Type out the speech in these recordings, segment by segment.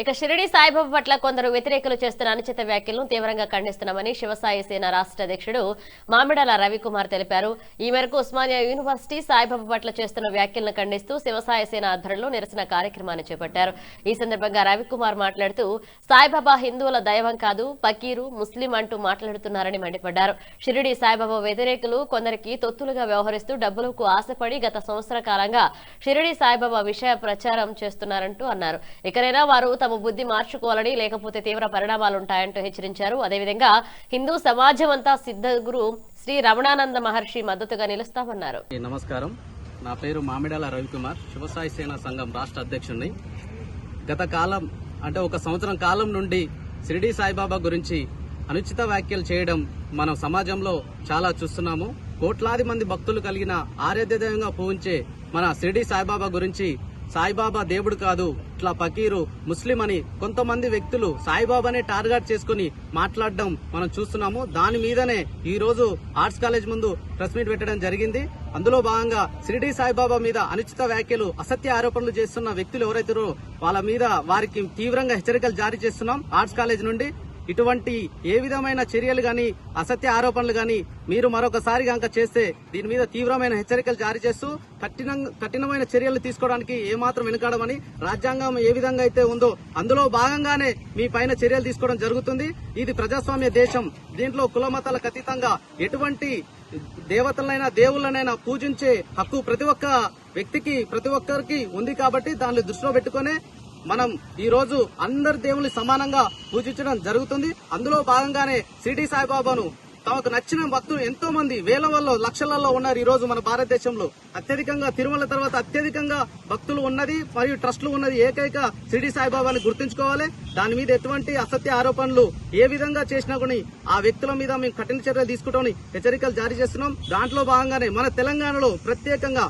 ఇక షిరిడి సాయిబాబా పట్ల కొందరు వ్యతిరేకులు చేస్తున్న అనుచిత వ్యాఖ్యలను తీవ్రంగా ఖండిస్తున్నామని శివసాయి సేన రాష్ట్ర అధ్యక్షుడు మామిడాల రవికుమార్ తెలిపారు. ఈ మేరకు ఉస్మానియా యూనివర్సిటీ సాయిబాబా పట్ల చేస్తున్న వ్యాఖ్యలను ఖండిస్తూ శివసాయి సేన ఆధ్వర్యంలో నిరసన కార్యక్రమాన్ని చేపట్టారు. ఈ సందర్భంగా రవికుమార్ మాట్లాడుతూ సాయిబాబా హిందువుల దైవం కాదు, ఫకీరు, ముస్లిం అంటూ మాట్లాడుతున్నారని మండిపడ్డారు. షిరిడి సాయిబాబా వ్యతిరేకులు కొందరికి తొత్తులుగా వ్యవహరిస్తూ డబ్బులకు ఆశపడి గత సంవత్సర కాలంగా షిరిడి సాయిబాబా విషయ ప్రచారం చేస్తున్నారంటూ అన్నారు. ఇకనైనా వారు తమ బుద్ధి మార్చుకోవాలని, లేకపోతే తీవ్ర పరిణామాలుంటాయంటూ హెచ్చరించారు. అదేవిధంగా హిందూ సమాజం అంతా సిద్ధగురు శ్రీ రమణానంద మహర్షి మద్దతుగా నిలుస్తామన్నారు. నమస్కారం, నా పేరు మామిడాల రవికుమార్, శివసాయి సేన సంఘం రాష్ట్ర అధ్యక్షుడిని. గత కాలం అంటే ఒక సంవత్సరం కాలం నుండి షిరిడి సాయిబాబా గురించి అనుచిత వ్యాఖ్యలు చేయడం మనం సమాజంలో చాలా చూస్తున్నాము. కోట్లాది మంది భక్తులు కలిగిన ఆరాధ్యదైవంగా పూజించే మన షిరిడి సాయిబాబా గురించి సాయిబాబా దేవుడు కాదు, ఇట్లా ఫకీరు, ముస్లిం అని కొంతమంది వ్యక్తులు సాయిబాబానే టార్గెట్ చేసుకుని మాట్లాడడం మనం చూస్తున్నాము. దాని మీదనే ఈ రోజు ఆర్ట్స్ కాలేజ్ ముందు ప్రెస్ మీట్ పెట్టడం జరిగింది. అందులో భాగంగా షిరిడి సాయిబాబా మీద అనుచిత వ్యాఖ్యలు, అసత్య ఆరోపణలు చేస్తున్న వ్యక్తులు ఎవరైతారో వాళ్ళ మీద వారికి తీవ్రంగా హెచ్చరికలు జారీ చేస్తున్నాం. ఆర్ట్స్ కాలేజ్ నుండి ఇటువంటి ఏ విధమైన చర్యలు గాని, అసత్య ఆరోపణలు గాని మీరు మరొకసారి గనక చేస్తే దీని మీద తీవ్రమైన హెచ్చరికలు జారీ చేస్తూ కఠినమైన చర్యలు తీసుకోవడానికి ఏమాత్రం వెనుకాడమని, రాజ్యాంగం ఏ విధంగా అయితే ఉందో అందులో భాగంగానే మీ పైన చర్యలు తీసుకోవడం జరుగుతుంది. ఇది ప్రజాస్వామ్య దేశం. దీంట్లో కుల మతాలకు అతీతంగా ఎటువంటి దేవతలైనా దేవుళ్ళనైనా పూజించే హక్కు ప్రతి ఒక్క వ్యక్తికి, ప్రతి ఒక్కరికి ఉంది. కాబట్టి దాన్ని దృష్టిలో పెట్టుకునే మనం ఈ రోజు అందరి దేవుల్ని సమానంగా పూజించడం జరుగుతుంది. అందులో భాగంగానే షిరిడి సాయిబాబాను తమకు నచ్చిన భక్తులు ఎంతో మంది వేల లక్షలలో ఉన్నారు. ఈ రోజు మన భారతదేశంలో అత్యధికంగా తిరుమల తర్వాత అత్యధికంగా భక్తులు ఉన్నది మరియు ట్రస్టులు ఉన్నది ఏకైక షిరిడి సాయిబాబాని గుర్తుంచుకోవాలి. దాని మీద ఎటువంటి అసత్య ఆరోపణలు ఏ విధంగా చేసినా కూడా ఆ వ్యక్తుల మీద మేము కఠిన చర్యలు తీసుకుంటామని హెచ్చరికలు జారీ చేస్తున్నాం. దాంట్లో భాగంగానే మన తెలంగాణలో ప్రత్యేకంగా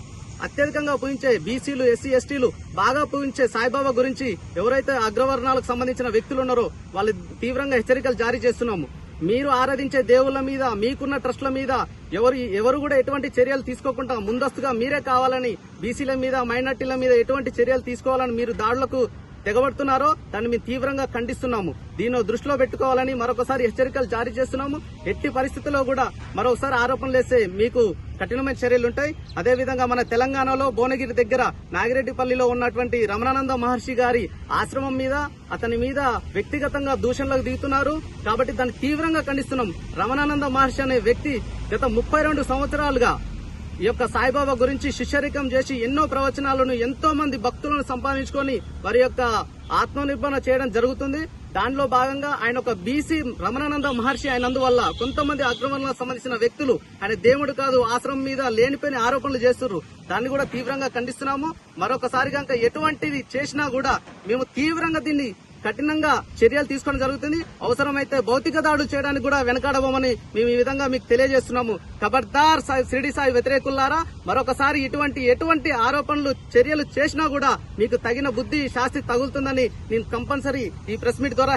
అత్యధికంగా పూజించే బీసీలు, ఎస్సీ, ఎస్టీలు బాగా పూజించే సాయిబాబా గురించి ఎవరైతే అగ్రవర్ణాలకు సంబంధించిన వ్యక్తులు ఉన్నారో వాళ్ళు తీవ్రంగా హెచ్చరికలు జారీ చేస్తున్నాము. మీరు ఆరాధించే దేవుళ్ల మీద, మీకున్న ట్రస్టుల మీద ఎవరు కూడా ఎటువంటి చర్యలు తీసుకోకుండా ముందస్తుగా మీరే కావాలని బీసీల మీద, మైనార్టీల మీద ఎటువంటి చర్యలు తీసుకోవాలని మీరు దాడులకు తెగబడుతున్నారో దాన్ని మేము తీవ్రంగా ఖండిస్తున్నాము. దీన్ని దృష్టిలో పెట్టుకోవాలని మరొకసారి హెచ్చరికలు జారీ చేస్తున్నాము. ఎట్టి పరిస్థితుల్లో కూడా మరొకసారి ఆరోపణలు వేస్తే మీకు కఠినమైన చర్యలుంటాయి. అదేవిధంగా మన తెలంగాణలో భువనగిరి దగ్గర నాగిరెడ్డిపల్లిలో ఉన్నటువంటి రమణానంద మహర్షి గారి ఆశ్రమం మీద, అతని మీద వ్యక్తిగతంగా దూషణలకు దిగుతున్నారు. కాబట్టి దాన్ని తీవ్రంగా ఖండిస్తున్నాం. రమణానంద మహర్షి అనే వ్యక్తి గత 32 సంవత్సరాలుగా ఈ యొక్క సాయిబాబా గురించి శిష్యరికం చేసి ఎన్నో ప్రవచనాలను, ఎంతో మంది భక్తులను సంపాదించుకొని వారి యొక్క ఆత్మనిర్భరణ చేయడం జరుగుతుంది. దానిలో భాగంగా ఆయన ఒక బీసీ రమణానంద మహర్షి అయినందువల్ల కొంతమంది అగ్రవర్ణాలకు సంబంధించిన వ్యక్తులు ఆయన దేవుడు కాదు, ఆశ్రమం మీద లేనిపోయిన ఆరోపణలు చేస్తున్నారు. దాన్ని కూడా తీవ్రంగా ఖండిస్తున్నాము. మరొకసారి కనుక ఎటువంటిది చేసినా కూడా మేము తీవ్రంగా దీన్ని కఠినంగా చర్యలు తీసుకోవడం జరుగుతుంది. అవసరమైతే భౌతిక దాడులు చేయడానికి కూడా వెనకాడబోమని మేము ఈ విధంగా మీకు తెలియజేస్తున్నాము. ఖబర్దార్ షిరిడి సాయి వ్యతిరేకులారా, మరొకసారి ఎటువంటి ఆరోపణలు, చర్యలు చేసినా కూడా మీకు తగిన బుద్ధి, శాస్తి తగులుతుందని నేను కంపల్సరీ ఈ ప్రెస్ మీట్ ద్వారా